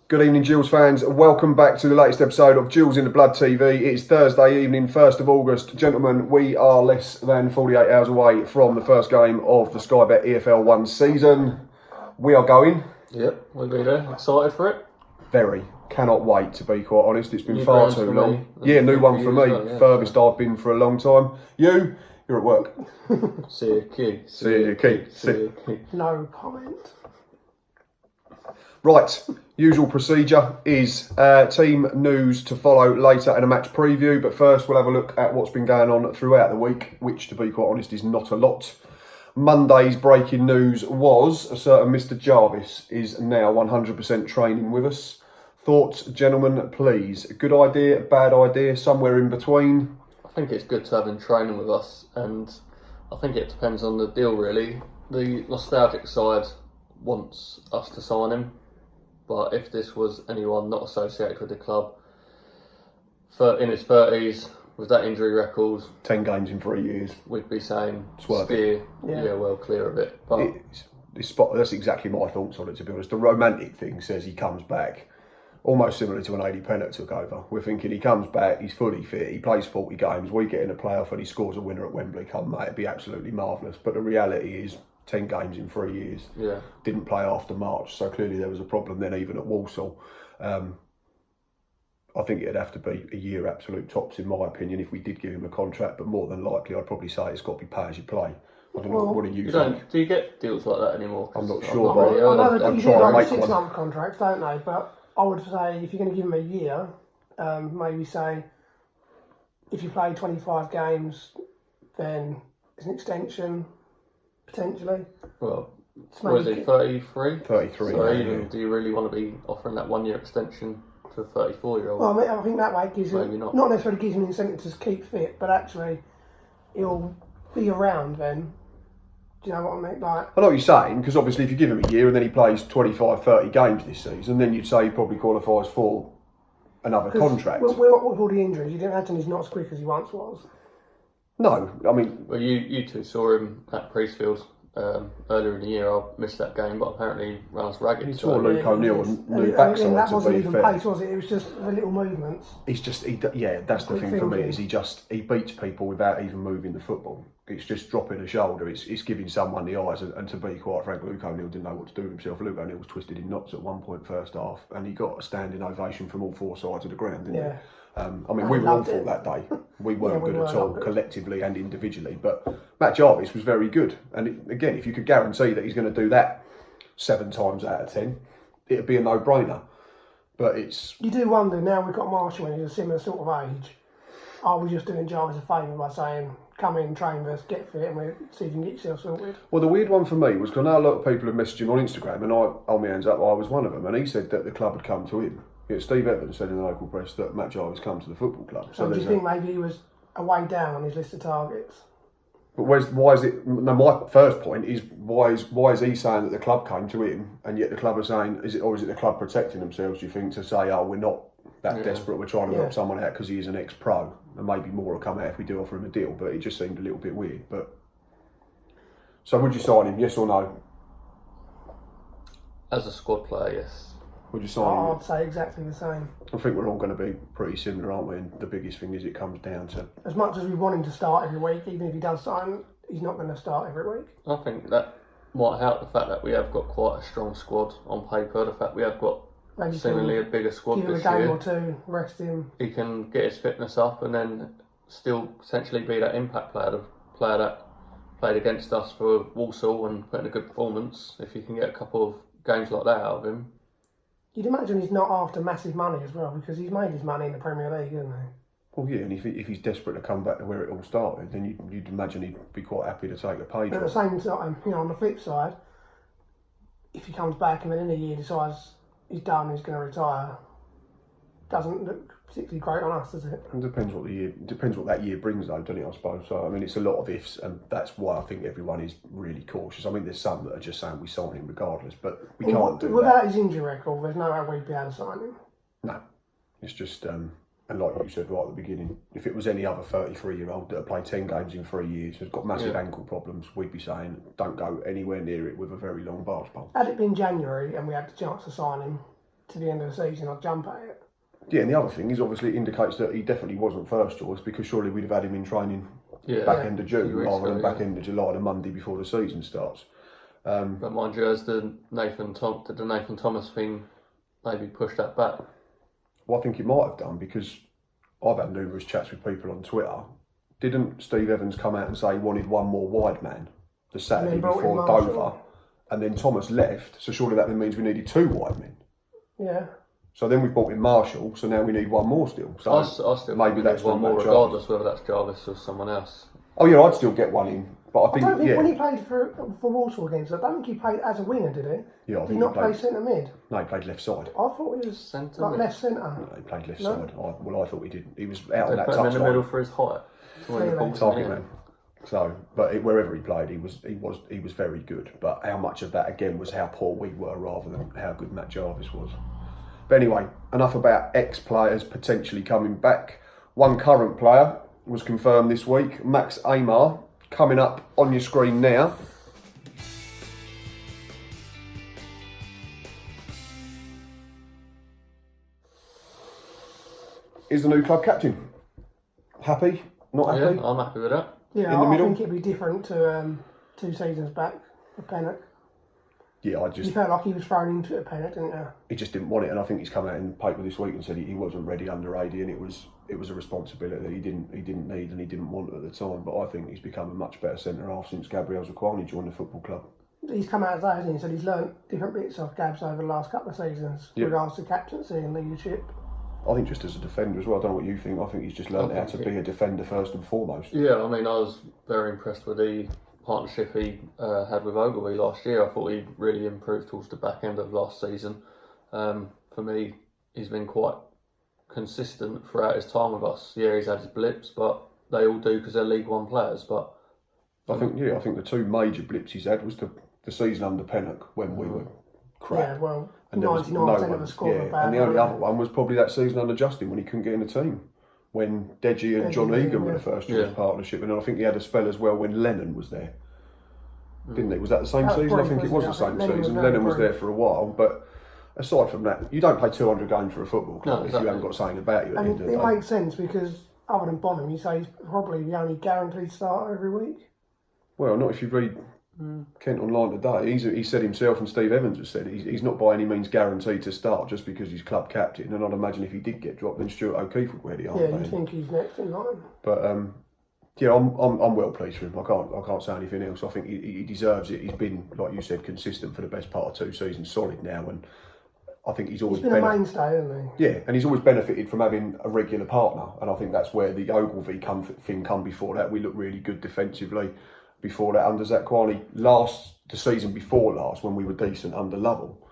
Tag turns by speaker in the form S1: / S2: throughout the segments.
S1: Good evening, Gills fans. Welcome back to the latest episode of Gills in the Blood TV. It's Thursday evening, 1st of August. Gentlemen, we are less than 48 hours away from the first game of the Sky Bet EFL 1 season. We are going.
S2: Yep, we'll be there. Excited for it?
S1: Very. Cannot wait, to be quite honest. It's been far too long. Yeah, new one for me. Well, yeah. Furthest I've been for a long time. You're at work.
S2: See you, key.
S1: See you, key.
S3: No comment.
S1: Right, usual procedure is team news to follow later and a match preview. But first, we'll have a look at what's been going on throughout the week, which, to be quite honest, is not a lot. Monday's breaking news was a certain Mr. Jarvis is now 100% training with us. Thoughts, gentlemen, please. Good idea, bad idea, somewhere in between?
S2: I think it's good to have him training with us, and I think it depends on the deal, really. The nostalgic side wants us to sign him. But if this was anyone not associated with the club, in his 30s, with that injury record,
S1: 10 games in 3 years,
S2: we'd be saying,
S1: steer,
S2: well clear of it. But
S1: that's exactly my thoughts on it, to be honest. The romantic thing says he comes back, almost similar to when Adi Pennant took over. We're thinking he comes back, he's fully fit, he plays 40 games, we get in a playoff and he scores a winner at Wembley, mate, it'd be absolutely marvellous. But the reality is, 10 games in 3 years.
S2: Yeah.
S1: Didn't play after March, so clearly there was a problem then, even at Walsall. I think it'd have to be a year absolute tops, in my opinion, if we did give him a contract. But more than likely, I'd probably say it's got to be pay as you play. I don't know. What do you think?
S2: Do you get deals like that anymore?
S1: I'm not sure, but
S3: I know
S1: I'm
S3: you
S1: trying
S3: do
S1: to make
S3: 6-month contracts, don't they? But I would say if you're going to give him a year, maybe say if you play 25 games, then it's an extension. Potentially.
S2: Well, what is he, 33?
S1: 33.
S2: So even, do you really want to be offering that 1 year extension to a 34-year-old?
S3: Well, I think that way it gives him, not necessarily gives him an incentive to keep fit, but actually he'll be around then. Do you know what I mean? Like,
S1: I know what you're saying, because obviously if you give him a year and then he plays 25, 30 games this season, then you'd say he probably qualifies for another contract.
S3: With all the injuries, you didn't imagine he's not as quick as he once was.
S1: No, I mean...
S2: Well, you two saw him at Priestfield earlier in the year. I missed that game, but apparently ran us ragged.
S1: He saw Luke O'Neill and Luke backside,
S3: that
S1: to
S3: wasn't
S1: be
S3: even
S1: fair.
S3: pace, was it? It was just the little movements.
S1: That's the thing for me, is he beats people without even moving the football. It's just dropping a shoulder, it's giving someone the eyes, and to be quite frank, Luke O'Neill didn't know what to do with himself. Luke O'Neill was twisted in knots at one point first half, and he got a standing ovation from all four sides of the ground, didn't he? I mean, we were awful that day. We weren't good at all, collectively and individually. But Matt Jarvis was very good. And again, if you could guarantee that he's going to do that 7 times out of 10, it'd be a no-brainer. But it's...
S3: You do wonder, now we've got Marshall when he's a similar sort of age, are we just doing Jarvis a favour by saying, come in, train with us, get fit, and we'll see if you can get yourself sorted?
S1: Well, the weird one for me was, because I know a lot of people have messaged him on Instagram, and I hold my hands up, I was one of them, and he said that the club had come to him. Yeah, Steve Evans said in the local press that Matt Jarvis come to the football club.
S3: So do you think maybe he was a way down on his list of targets?
S1: But why is it? No, my first point is why is he saying that the club came to him, and yet the club are saying, is it the club protecting themselves? Do you think, to say, oh, we're not that desperate, we're trying to help someone out because he is an ex-pro, and maybe more will come out if we do offer him a deal? But it just seemed a little bit weird. But so would you sign him? Yes or no?
S2: As a squad player, yes.
S1: Would you sign him?
S3: I'd say exactly the same.
S1: I think we're all going to be pretty similar, aren't we? And the biggest thing is it comes down to...
S3: As much as we want him to start every week, even if he does sign, he's not going to start every week.
S2: I think that might help the fact that we have got quite a strong squad on paper. The fact we have got seemingly a bigger squad this year.
S3: Give him a game or two, rest him.
S2: He can get his fitness up and then still potentially be that impact player, the player that played against us for Walsall and put in a good performance. If you can get a couple of games like that out of him.
S3: You'd imagine he's not after massive money as well, because he's made his money in the Premier League, hasn't he?
S1: Well, yeah, and if he's desperate to come back to where it all started, then you'd imagine he'd be quite happy to take a pay drop.
S3: But at the same time, on the flip side, if he comes back and then in a year decides he's done, he's going to retire, doesn't look particularly great on us, does it?
S1: It depends what that year brings, though, doesn't it, I suppose? So, I mean, it's a lot of ifs, and that's why I think everyone is really cautious. I mean, there's some that are just saying we sign him regardless, but we can't do that.
S3: Without his injury record, there's no way we'd be able to sign him.
S1: No. It's just, and like you said right at the beginning, if it was any other 33-year-old that had played 10 games in 3 years, has got massive ankle problems, we'd be saying, don't go anywhere near it with a very long barge pole.
S3: Had it been January and we had the chance to sign him, to the end of the season, I'd jump at it.
S1: Yeah, and the other thing is obviously it indicates that he definitely wasn't first choice, because surely we'd have had him in training back end of June rather than back end of July, the Monday before the season starts.
S2: But mind you, has the Nathan Thomas thing maybe pushed that back?
S1: Well, I think it might have done, because I've had numerous chats with people on Twitter. Didn't Steve Evans come out and say he wanted one more wide man the Saturday before Dover, and then Thomas left, so surely that then means we needed 2 wide men.
S3: Yeah.
S1: So then we brought in Marshall, so now we need one more still. So
S2: I still
S1: maybe that's
S2: one more, regardless whether that's Jarvis or someone else.
S1: Oh yeah, I'd still get one in, but I think
S3: when he played for Walsall against us, I don't think he played as a winger, did he?
S1: Yeah, I think
S3: did he not play centre mid?
S1: No, he played left side.
S3: I thought he was
S2: centre,
S3: left centre.
S1: No, he played left side. I thought he did. He was out on that
S2: put him in the middle for his height.
S1: Target man. So, but wherever he played, he was very good. But how much of that again was how poor we were rather than how good Matt Jarvis was. But anyway, enough about ex-players potentially coming back. One current player was confirmed this week, Max Amar, coming up on your screen now. Is the new club captain. Happy? Not happy?
S2: Yeah, I'm happy with that.
S3: Yeah, I think it'd be different to 2 seasons back with Pennock.
S1: Yeah,
S3: You felt like he was thrown into it, Pennock, didn't you?
S1: He just didn't want it, and I think he's come out in the paper this week and said he wasn't ready under AD, and it was a responsibility that he didn't need and he didn't want at the time. But I think he's become a much better centre half since Gabriel Zakwani joined the football club.
S3: He's come out of that, hasn't he? He said he's learnt different bits of Gabs over the last couple of seasons with regards to captaincy and leadership.
S1: I think just as a defender as well. I don't know what you think. I think he's just learned how to be a defender first and foremost.
S2: Yeah, I mean, I was very impressed with the partnership he had with Ogilvie last year. I thought he really improved towards the back end of last season. For me, he's been quite consistent throughout his time with us. Yeah, he's had his blips, but they all do because they're League One players. But
S1: I think the 2 major blips he's had was the season under Pennock when we were crap.
S3: Yeah, well,
S1: and
S3: 99% of the squad were bad.
S1: And the only other one was probably that season under Justin when he couldn't get in the team. When Deji and John Egan were the first choice partnership, and then I think he had a spell as well when Lennon was there. Didn't he? Was that the same season? I think it was the same season. Lennon was there for a while, but aside from that, you don't play 200 games for a football club if you haven't got something about you at the end of the day.
S3: It makes sense because other than Bonham, you say he's probably the only guaranteed starter every week.
S1: Well, not if you read Kent Online today. He said himself, and Steve Evans has said he's not by any means guaranteed to start just because he's club captain. And I'd imagine if he did get dropped, then Stuart O'Keefe would wear the armband.
S3: Yeah, you think he's next in line.
S1: But yeah, I'm well pleased with him. I can't say anything else. I think he deserves it. He's been, like you said, consistent for the best part of 2 seasons, solid now, and I think he's always
S3: been a mainstay, hasn't he?
S1: Yeah, and he's always benefited from having a regular partner, and I think that's where the Ogilvie thing come before that. We looked really good defensively before that under Zakwani. The season before last, when we were decent under Lovell,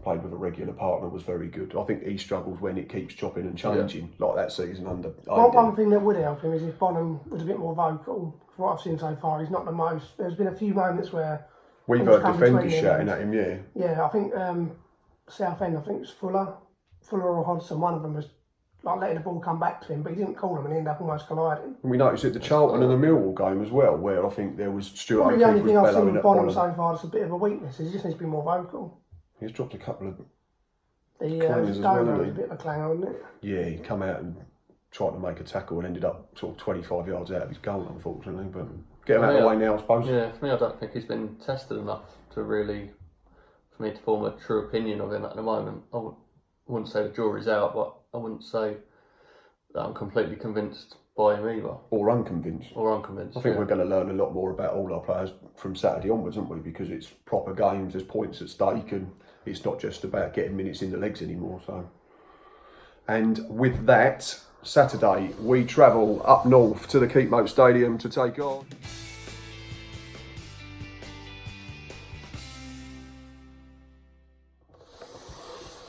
S1: played with a regular partner, was very good. I think he struggles when it keeps chopping and changing, like that season under.
S3: One thing that would help him is if Bonham was a bit more vocal. From what I've seen so far, he's not the most. There's been a few moments where
S1: we've heard defenders shouting at him. Yeah.
S3: Yeah, I think Southend. I think it was Fuller or Hodgson. One of them was like letting the ball come back to him, but he didn't call him and he ended up almost colliding.
S1: We noticed at the Charlton and the Millwall game as well, where I think there was Stuart O'Keefe.
S3: The only thing I've seen
S1: with
S3: with Bonham so far that's a bit of a weakness is he just needs to be more vocal.
S1: He's dropped a couple of
S3: clangers as well, was a bit of a clanger, wasn't it?
S1: Yeah, he come out and tried to make a tackle and ended up sort of 25 yards out of his goal, unfortunately. But get him out of the way now, I suppose.
S2: Yeah, for me, I don't think he's been tested enough to really, for me to form a true opinion of him at the moment. I wouldn't say the jury's out, but I wouldn't say that I'm completely convinced by him either.
S1: Or unconvinced. I think we're going to learn a lot more about all our players from Saturday onwards, aren't we? Because it's proper games, there's points at stake, and it's not just about getting minutes in the legs anymore. So, and with that, Saturday we travel up north to the Keepmoat Stadium to take on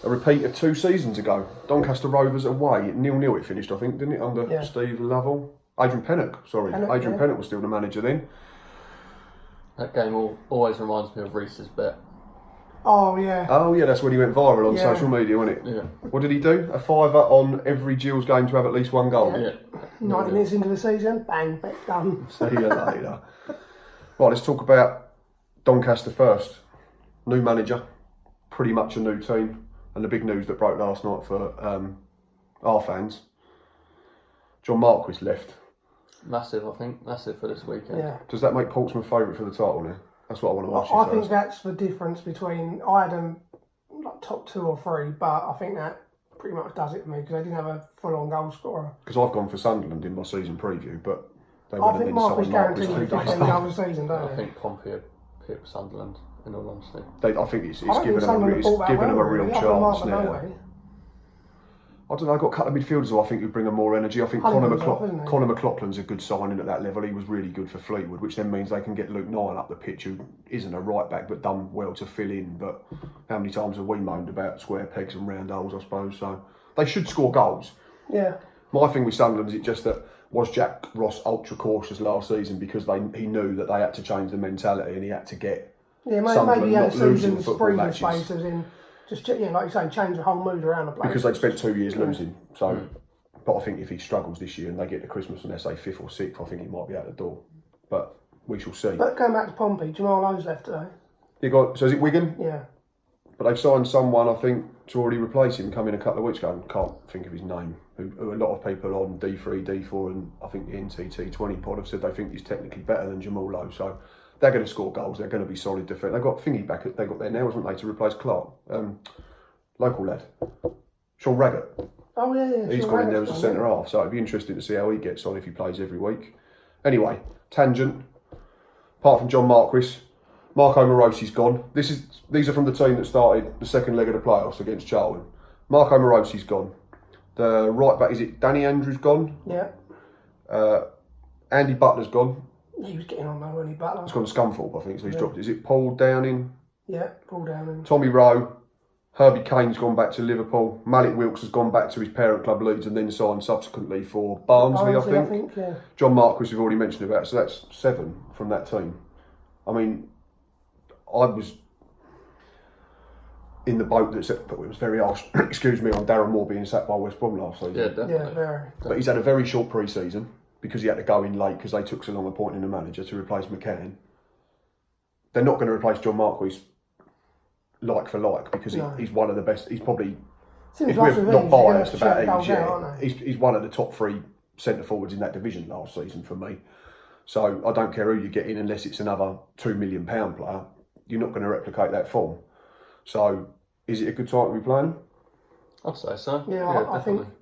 S1: a repeat of 2 seasons ago. Doncaster Rovers away, 0-0 it finished, I think, didn't it, under Steve Lovell? Adrian Pennock was still the manager then.
S2: That game always reminds me of Reese's bet.
S3: Oh yeah,
S1: that's when he went viral on social media, wasn't it?
S2: Yeah.
S1: What did he do? A £5 on every Gills game to have at least 1 goal?
S2: Yeah.
S3: 90 minutes into the season, bang, bet done.
S1: See you later. Right, let's talk about Doncaster first. New manager, pretty much a new team. And the big news that broke last night for our fans, John Marquis left.
S2: Massive, I think. Massive for this weekend.
S3: Yeah.
S1: Does that make Portsmouth favourite for the title now? That's what I want to ask you
S3: I
S1: first.
S3: think that's the difference between, I had them like top 2 or 3, but I think that pretty much does it for me because they didn't have a full-on goal scorer.
S1: Because I've gone for Sunderland in my season preview, but they
S3: I
S1: went
S3: think
S1: and then
S3: Marquis
S1: signed Marquis
S3: guaranteed
S1: 2
S3: you
S1: days
S3: 15
S1: later.
S3: goals a season, don't
S2: I
S3: they?
S2: think Pompey pip Sunderland, in all honesty.
S1: I think it's
S3: I don't
S1: given
S3: think
S1: them
S3: Sunderland fought that well,
S1: a real
S3: really, other than
S1: chance
S3: Mark
S1: now.
S3: Maloney.
S1: I don't know, I've got a couple of midfielders who I think would bring them more energy. I think
S3: Cunningham's off, isn't he?
S1: Conor McLaughlin's a good signing at that level. He was really good for Fleetwood, which then means they can get Luke Nile up the pitch, who isn't a right back but done well to fill in. But how many times have we moaned about square pegs and round holes, I suppose? So they should score goals.
S3: Yeah.
S1: My thing with Sunderland is it just that was Jack Ross ultra cautious last season because he knew that they had to change the mentality and he had to get
S3: Maybe he had a season
S1: football
S3: previous
S1: matches.
S3: space as in just like you say, change the whole mood around the place.
S1: Because they'd spent 2 years losing. So, but I think if he struggles this year and they get to Christmas and they say 5th or 6th, I think he might be out the door. But we shall see.
S3: But going back to Pompey, Jamal Lowe's left today.
S1: So is it Wigan?
S3: Yeah.
S1: But they've signed someone, I think, to already replace him, come in a couple of weeks ago. I can't think of his name. Who a lot of people on D3, D4 and I think the NTT20 pod have said they think he's technically better than Jamal Lowe. So they're going to score goals. They're going to be solid defence. They've got Thingy back. They got there now, haven't they, to replace Clark? Local lad. Sean Raggett.
S3: Oh, yeah.
S1: He's gone in there as a centre half, so it'd be interesting to see how he gets on if he plays every week. Anyway, tangent. Apart from John Marquis, Marco Morosi's gone. These are from the team that started the second leg of the playoffs against Charlton. Marco Morosi's gone. The right back, is it Danny Andrews gone?
S3: Yeah.
S1: Andy Butler's gone.
S3: He was getting on though, Andy Butler.
S1: He's gone to Scunthorpe, I think, so he's dropped. Is it Paul Downing?
S3: Yeah, Paul Downing.
S1: Tommy Rowe. Herbie Kane's gone back to Liverpool. Malik Wilkes has gone back to his parent club Leeds and then signed subsequently for Barnsley, I think.
S3: Yeah.
S1: John Marquis we've already mentioned about, so that's 7 from that team. I mean, I was in the boat that said, but it was very harsh, excuse me, on Darren Moore being sacked by West Brom last season.
S2: Yeah, definitely.
S3: Yeah, very.
S1: But he's had a very short pre-season because he had to go in late because they took so long appointing a manager to replace McCann. They're not going to replace John Marquis like for like because he's one of the best. He's probably, if we're not biased about age, he's one of the top 3 centre forwards in that division last season for me. So I don't care who you get in unless it's another £2 million player. You're not going to replicate that form. So is it a good time to be playing?
S2: I'd say so.
S3: Yeah, I
S2: definitely.
S3: think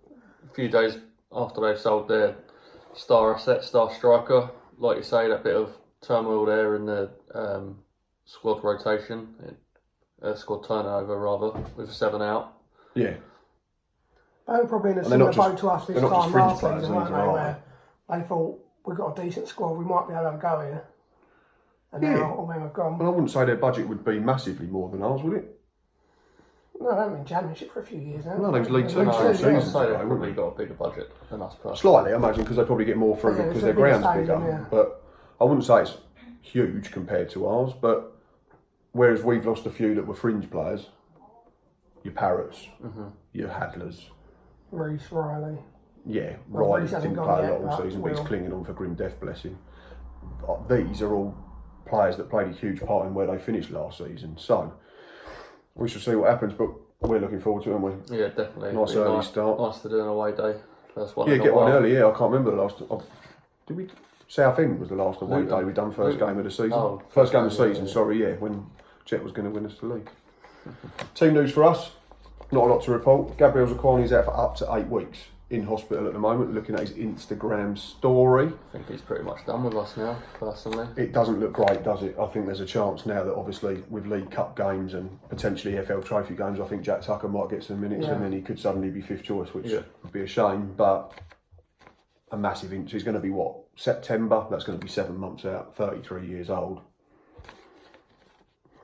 S2: A few days after they've sold their star asset, star striker, like you say, that bit of turmoil there in the squad rotation, squad turnover rather, with 7 out.
S1: Yeah.
S3: they were probably in a similar boat to us this time last season, weren't they? Where they thought we've got a decent squad, we might be able to have a go here. And now all them have gone.
S1: Well, I wouldn't say their budget would be massively more than ours, would it?
S3: No, they haven't been Championship for a few years now.
S1: No, they was League Two.
S2: I'd
S1: seasons
S2: say
S1: ago,
S2: they've
S1: wouldn't
S2: probably
S1: they?
S2: got a bigger budget than us personally.
S1: Slightly, I imagine, because they probably get more through because their ground's bigger. But I wouldn't say it's huge compared to ours. But whereas we've lost a few that were fringe players, your Parrots, your Hadlers,
S3: Reece, Riley.
S1: yeah,
S3: Well,
S1: Riley
S3: Reece hasn't
S1: didn't
S3: gone
S1: play a
S3: yet,
S1: lot all
S3: but
S1: season, but he's
S3: will.
S1: clinging on for grim death, bless him. These are all players that played a huge part in where they finished last season. So we shall see what happens, but we're looking forward to it, aren't we?
S2: Yeah, definitely.
S1: Nice
S2: It'd be
S1: early start.
S2: Nice to do an away day. First one.
S1: Yeah,
S2: in a
S1: get one
S2: while.
S1: early. Yeah, I can't remember the last. Did we? Southend was the last away day we done first game of the season.
S2: Oh,
S1: first game of the season.
S2: yeah.
S1: Sorry, yeah, when Jet was going to win us the league. Team news for us. Not a lot to report. Gabriel Zakwani's out for up to 8 weeks in hospital at the moment. Looking at his Instagram story,
S2: I think he's pretty much done with us now, personally.
S1: it doesn't look great, does it? I think there's a chance now that obviously with League Cup games and potentially FL Trophy games, I think Jack Tucker might get some minutes and then he could suddenly be 5th choice, which would be a shame. But a massive injury. He's going to be what? September? That's going to be 7 months out. 33 years old.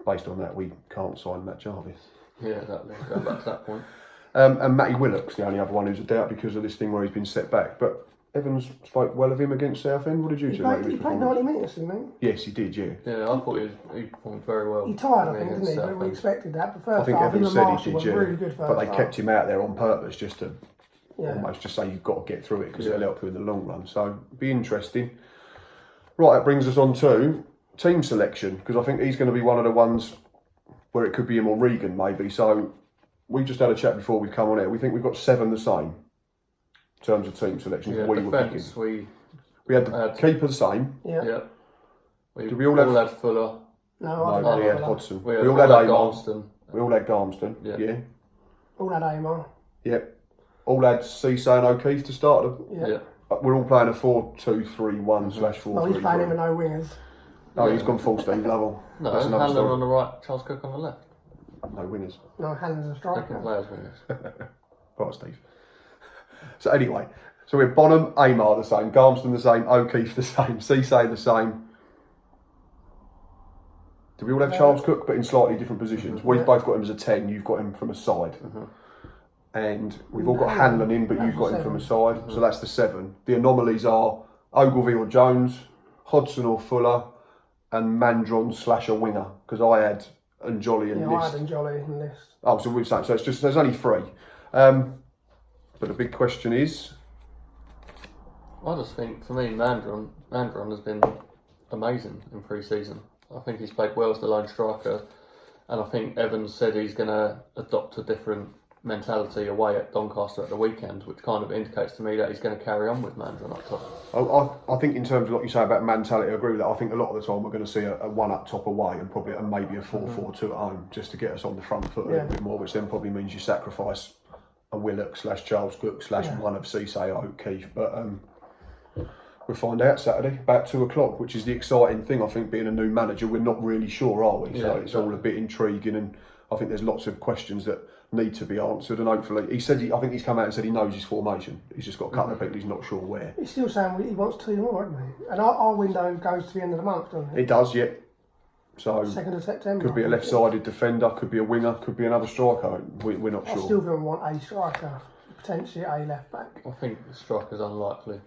S1: Based on that, we can't sign Matt Jarvis.
S2: Yeah, exactly. Going back to that point.
S1: And Matty Willock's the only other one who's a doubt because of this thing where he's been set back. But Evans spoke well of him against Southend. What did you two make of his
S3: He played
S1: performance?
S3: 90 minutes, didn't
S1: Yes, he did, yeah.
S2: Yeah, I thought he performed very well.
S3: he? He tired, I think,
S2: against
S3: didn't he? But we
S2: Southend.
S3: expected that. But
S1: I
S3: first
S1: think
S3: half, him
S1: Evans
S3: and
S1: said
S3: Marshall
S1: he
S3: were
S1: did, yeah.
S3: really good first
S1: But they
S3: half.
S1: kept him out there on purpose just to
S3: Yeah.
S1: almost just say you've got to get through it because it'll help you in the long run. So, be interesting. Right, that brings us on to team selection because I think he's going to be one of the ones where it could be him or Regan maybe. So, we just had a chat before we come on air. We think we've got 7 the same in terms of team selections.
S2: Yeah,
S1: we were picking.
S2: defence,
S1: We had the keeper the same.
S3: Yeah.
S2: Did
S1: we all
S2: had Fuller?
S3: No, I
S1: No,
S3: didn't
S1: we had
S3: have
S1: Hodgson.
S2: We
S1: all had Amar.
S2: Garmston.
S1: We all had Garmston. Yeah.
S3: All had Amar.
S1: Yep. All had Cisse and O'Keefe to start.
S3: Yeah.
S1: We're all playing a 4-2-3-1/4-3.
S3: No, he's playing him with no wingers.
S1: Oh, he's gone full Steve Lovell.
S2: No,
S1: That's another
S2: Hanlon
S1: story.
S2: on the right, Charles Cook on the left.
S1: No winners.
S3: No, Hanlon's a
S2: Second
S3: striker.
S2: players wingers.
S1: Right, Steve. So anyway, so we're Bonham, Amar the same, Garmston the same, O'Keefe the same, Cisse the same. Do we all have Charles Cook, but in slightly different positions? We've both got him as a 10, you've got him from a side. And we've all got Hanlon in, but you've got him from a side, so that's the 7. The anomalies are Ogilvie or Jones, Hodgson or Fuller, and Mandron / a winger, because I had Njoli and
S3: Yeah, I
S1: List.
S3: had Njoli and List.
S1: Oh, so we've said, so it's just, there's only 3. But the big question is,
S2: I just think, for me, Mandron has been amazing in pre-season. I think he's played well as the lone striker, and I think Evans said he's going to adopt a different mentality away at Doncaster at the weekend, which kind of indicates to me that he's going to carry on with Mandron up top.
S1: I think in terms of what you say about mentality, I agree with that. I think a lot of the time we're going to see a 1 up top away and probably maybe a 4-4-2 at home, just to get us on the front foot a little bit more, which then probably means you sacrifice a Willock / Charles Cook / one of Cisse or O'Keefe. But we'll find out Saturday about 2 o'clock, which is the exciting thing. I think being a new manager, we're not really sure, are we? So it's all a bit intriguing, and I think there's lots of questions that need to be answered. And hopefully, I think he's come out and said he knows his formation. He's just got a couple of people he's not sure where.
S3: He's still saying he wants 2 more, isn't he? And our window goes to the end of the month, doesn't it?
S1: It does, yeah. So
S3: 2nd of September.
S1: could be a left-sided defender, could be a winger, could be another striker. We're not
S3: I
S1: sure.
S3: still don't want a striker, potentially a left back.
S2: I think the striker's unlikely.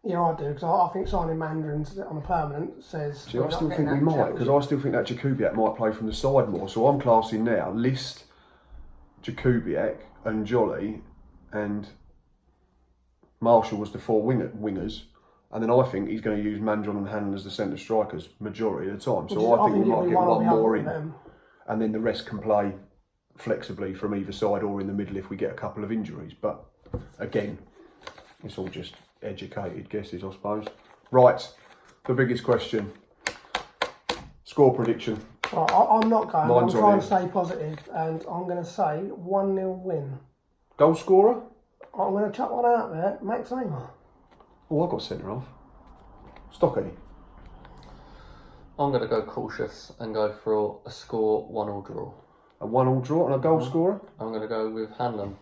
S3: Yeah, I do, because I think signing Mandrons on a permanent says.
S1: See, I still think we might, because I still think that Jakubiak might play from the side more. So I'm classing now List, Jakubiak, and Jolly, and Marshall was the 4 wingers. And then I think he's going to use Mandron and Hanlon as the centre strikers majority of the time. So I think we might get one more in, and then the rest can play flexibly from either side or in the middle if we get a couple of injuries. But again, it's all just educated guesses, I suppose. Right, the biggest question. Score prediction.
S3: Right, I'm not going.
S1: Mine's
S3: I'm
S1: on
S3: trying to stay positive, and I'm going to say 1-0 win.
S1: Goal scorer?
S3: I'm going to chuck one out there, Max Amar.
S1: Oh, I got centre half. Stocky.
S2: I'm going to go cautious and go for a score 1-1 draw.
S1: A 1-1 draw and a goal scorer?
S2: I'm going to go with Hanlon.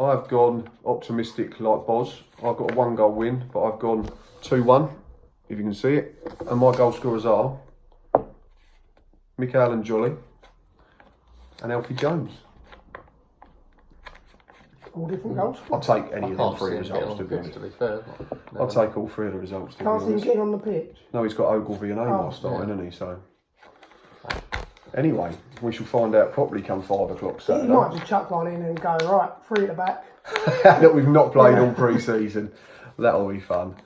S1: I've gone optimistic like Boz. I've got a 1 goal win, but I've gone 2-1, if you can see it. And my goal scorers are Michael and Jolly and Alfie Jones.
S3: All different goals.
S1: I'll take any of them
S2: Can't
S1: 3
S2: see him getting
S1: results,
S2: on
S1: to
S2: the
S1: be
S2: pitch,
S1: honest.
S2: to be fair.
S1: I'll take all 3 of the results, to be
S3: Can't see him
S1: honest.
S3: getting on the pitch.
S1: No, he's got Ogilvie and Amar starting, hasn't he? So anyway, we shall find out properly come 5 o'clock
S3: He
S1: Saturday.
S3: might just chuck one in and go, right, 3 at the back.
S1: That we've not played all pre-season. That'll be fun.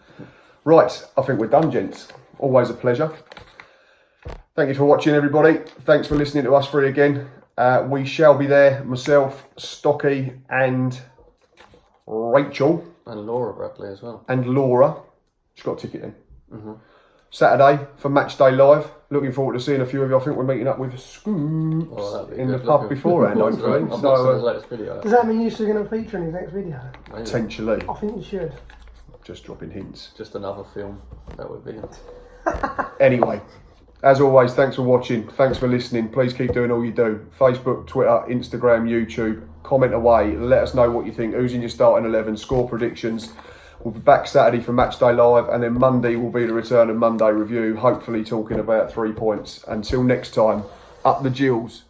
S1: Right, I think we're done, gents. Always a pleasure. Thank you for watching, everybody. Thanks for listening to us 3 again. We shall be there, myself, Stocky, and Rachel.
S2: And Laura Bradley as well.
S1: And Laura. She's got a ticket in. Saturday for Match Day Live. Looking forward to seeing a few of you. I think we're meeting up with Scoops in the pub beforehand, hopefully.
S2: I've not seen his latest video.
S3: Does that mean you're still going to feature in his next video?
S2: Maybe.
S1: potentially.
S3: I think you should.
S1: Just dropping hints.
S2: Just another film that would be.
S1: Anyway, as always, thanks for watching. Thanks for listening. Please keep doing all you do. Facebook, Twitter, Instagram, YouTube. Comment away. Let us know what you think. Who's in your starting 11? Score predictions. We'll be back Saturday for Match Day Live, and then Monday will be the return of Monday Review, hopefully talking about 3 points. Until next time, up the Gills.